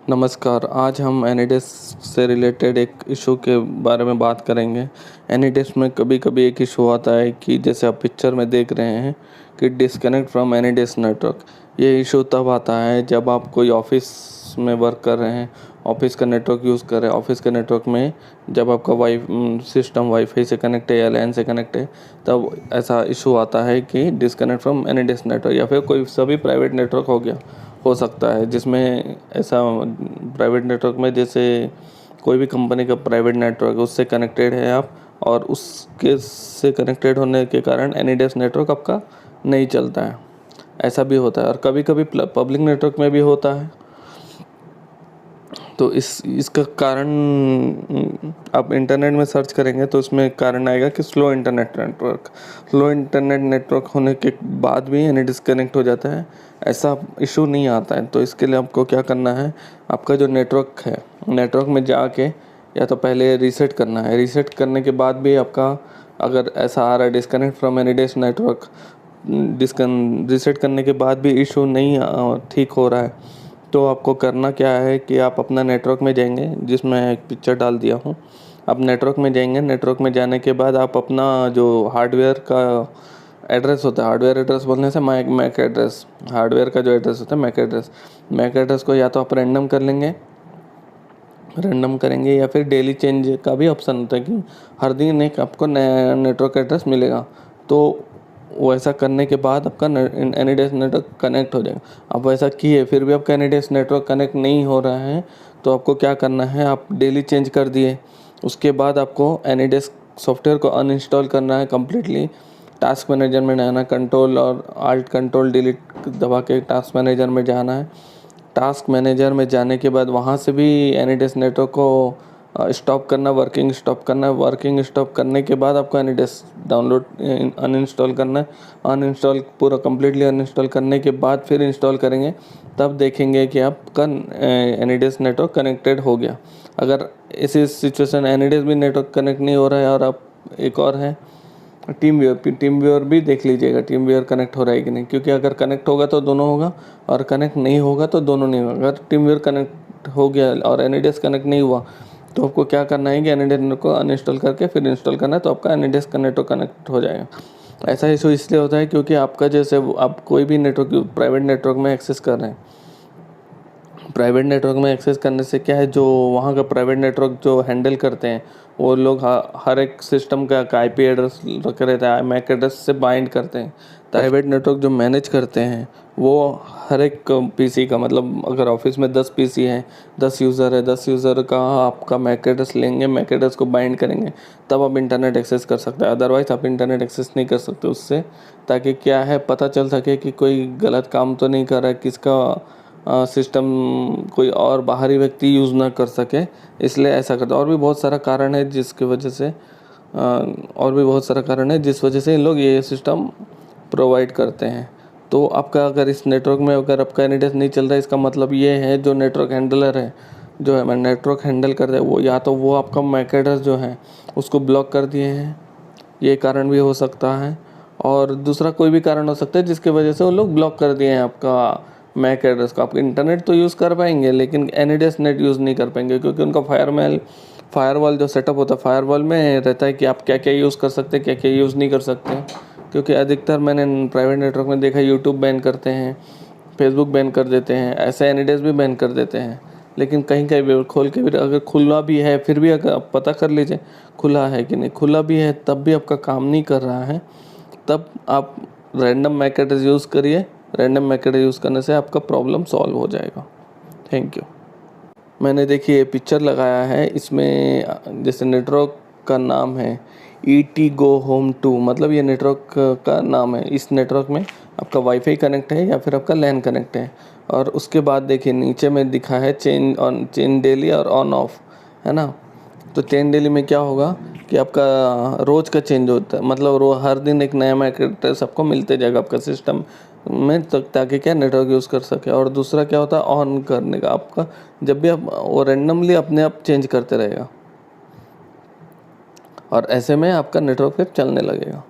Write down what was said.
नमस्कार, आज हम एनिडेस से रिलेटेड एक इशू के बारे में बात करेंगे। एनिडेस में कभी-कभी एक इशू आता है कि जैसे आप पिक्चर में देख रहे हैं कि डिस्कनेक्ट फ्रॉम एनिडेस नेटवर्क। ये इशू तब आता है जब आप कोई ऑफिस में वर्क कर रहे हैं, ऑफिस का नेटवर्क यूज़ कर रहे हैं। ऑफिस के नेटवर्क में जब आपका सिस्टम वाईफाई से कनेक्ट है या लैन से कनेक्ट है, तब ऐसा इशू आता है कि डिस्कनेक्ट फ्रॉम एनिडेस नेटवर्क, या फिर कोई सभी प्राइवेट नेटवर्क हो सकता है जिसमें ऐसा प्राइवेट नेटवर्क में जैसे कोई भी कंपनी का प्राइवेट नेटवर्क उससे कनेक्टेड है आप, और उसके से कनेक्टेड होने के कारण एनिडेस नेटवर्क आपका नहीं चलता है। ऐसा भी होता है और कभी कभी पब्लिक नेटवर्क में भी होता है। तो इसका कारण आप इंटरनेट में सर्च करेंगे तो इसमें कारण आएगा कि स्लो इंटरनेट नेटवर्क होने के बाद भी यानी डिस्कनेक्ट हो जाता है। ऐसा इशू नहीं आता है। तो इसके लिए आपको क्या करना है, आपका जो नेटवर्क है, नेटवर्क में जाके या तो पहले रीसेट करना है। रीसेट करने के बाद भी आपका अगर ऐसा आ रहा है डिस्कनेक्ट फ्रॉम एनिडेस नेटवर्क, रीसेट करने के बाद भी इशू नहीं ठीक हो रहा है, तो आपको करना क्या है कि आप अपना नेटवर्क में जाएंगे, जिसमें एक पिक्चर डाल दिया हूँ। आप नेटवर्क में जाएंगे, नेटवर्क में जाने के बाद आप अपना जो हार्डवेयर का एड्रेस होता है, हार्डवेयर एड्रेस बोलने से मैक एड्रेस, हार्डवेयर का जो एड्रेस होता है मैक एड्रेस को या तो आप रैंडम करेंगे या फिर डेली चेंज का भी ऑप्शन होता है कि हर दिन एक आपको नया नेटवर्क एड्रेस मिलेगा। तो वैसा करने के बाद आपका एनिडेस नेटवर्क कनेक्ट हो जाएगा। अब वैसा किए फिर भी आपका एनिडेस नेटवर्क कनेक्ट नहीं हो रहा है, तो आपको क्या करना है, आप डेली चेंज कर दिए, उसके बाद आपको एनिडेस सॉफ्टवेयर को अनइंस्टॉल करना है कम्प्लीटली। टास्क मैनेजर में जाना, कंट्रोल और आल्ट कंट्रोल डिलीट दबा के टास्क मैनेजर में जाना है। टास्क मैनेजर में जाने के बाद वहाँ से भी एनिडेस नेटवर्क को स्टॉप करना, वर्किंग स्टॉप करना। वर्किंग स्टॉप करने के बाद आपको एनिडेस डाउनलोड अनइंस्टॉल करना है। अनइंस्टॉल पूरा कम्प्लीटली अनइंस्टॉल करने के बाद फिर इंस्टॉल करेंगे, तब देखेंगे कि आपका एनिडेस नेटवर्क कनेक्टेड हो गया। अगर इसी सिचुएशन एनिडेस भी नेटवर्क कनेक्ट नहीं हो रहा है और आप एक और है टीम व्यूअर भी देख लीजिएगा, टीम व्यूअर कनेक्ट हो रहा है कि नहीं, क्योंकि अगर कनेक्ट होगा तो दोनों होगा और कनेक्ट नहीं होगा तो दोनों नहीं होगा। अगर टीम व्यूअर कनेक्ट हो गया और एनिडेस कनेक्ट नहीं हुआ तो आपको क्या करना है कि एनिडेस को अनइंस्टॉल करके फिर इंस्टॉल करना है, तो आपका एनिडेस का नेटवर्क कनेक्ट हो जाएगा। ऐसा इशू इसलिए होता है क्योंकि आपका जैसे आप कोई भी नेटवर्क प्राइवेट नेटवर्क में एक्सेस कर रहे हैं, प्राइवेट नेटवर्क में एक्सेस करने से क्या है, जो वहाँ का प्राइवेट नेटवर्क जो हैंडल करते हैं वो लोग हर एक सिस्टम का आईपी एड्रेस रखे रहता है, मैक एड्रेस से बाइंड करते हैं। प्राइवेट नेटवर्क जो मैनेज करते हैं वो हर एक पीसी का, मतलब अगर ऑफिस में 10 पीसी हैं, 10 यूज़र है, 10 यूज़र का आपका मैक एड्रेस लेंगे, मैक एड्रेस को बाइंड करेंगे, तब आप इंटरनेट एक्सेस कर सकते हैं। अदरवाइज़ आप इंटरनेट एक्सेस नहीं कर सकते उससे, ताकि क्या है पता चल सके कि कोई गलत काम तो नहीं कर रहा है, किसका सिस्टम कोई और बाहरी व्यक्ति यूज़ ना कर सके, इसलिए ऐसा करता है। और भी बहुत सारा कारण है जिसकी वजह से जिस वजह से इन लोग ये सिस्टम प्रोवाइड करते हैं। तो आपका अगर इस नेटवर्क में अगर आपका एनिडेस नहीं चल रहा है, इसका मतलब ये है जो नेटवर्क हैंडलर है, जो है नेटवर्क हैंडल कर रहे हैं, वो या तो वो आपका मैक एड्रेस जो है उसको ब्लॉक कर दिए हैं, ये कारण भी हो सकता है। और दूसरा कोई भी कारण हो सकता है जिसकी वजह से वो लोग ब्लॉक कर दिए हैं आपका मैक एड्रेस को। आप इंटरनेट तो यूज़ कर पाएंगे लेकिन एनिडेस नेट यूज़ नहीं कर पाएंगे, क्योंकि उनका फायरवॉल जो सेटअप होता है, फायरवॉल में रहता है कि आप क्या क्या यूज़ कर सकते हैं, क्या क्या यूज़ नहीं कर सकते हैं। क्योंकि अधिकतर मैंने प्राइवेट नेटवर्क में देखा, यूट्यूब बैन करते हैं, फेसबुक बैन कर देते हैं, ऐसे एनिडेस भी बैन कर देते हैं। लेकिन कहीं कहीं भी खोल के भी, अगर खुला भी है फिर भी अगर आप पता कर लीजिए खुला है कि नहीं, खुला भी है तब भी आपका काम नहीं कर रहा है, तब आप रैंडम मैक एड्रेस यूज़ करिए। रैंडम मैक एड्रेस यूज़ करने से आपका प्रॉब्लम सॉल्व हो जाएगा। Thank you. मैंने देखिए ये पिक्चर लगाया है, इसमें जैसे नेटवर्क का नाम है ETGoHome2, मतलब ये नेटवर्क का नाम है। इस नेटवर्क में आपका वाईफाई कनेक्ट है या फिर आपका लैन कनेक्ट है। और उसके बाद देखिए नीचे में दिखा है चेन डेली और ऑन ऑफ, है ना। तो चेन डेली में क्या होगा कि आपका रोज़ का चेंज होता है, मतलब हर दिन एक नया मैक एड्रेस आपको मिलते जाएगा आपका सिस्टम में, ताकि क्या नेटवर्क यूज़ कर सके। और दूसरा क्या होता है ऑन करने का, आपका जब भी आप वो रेंडमली अपने आप चेंज करते रहेगा और ऐसे में आपका नेटवर्क फिर चलने लगेगा।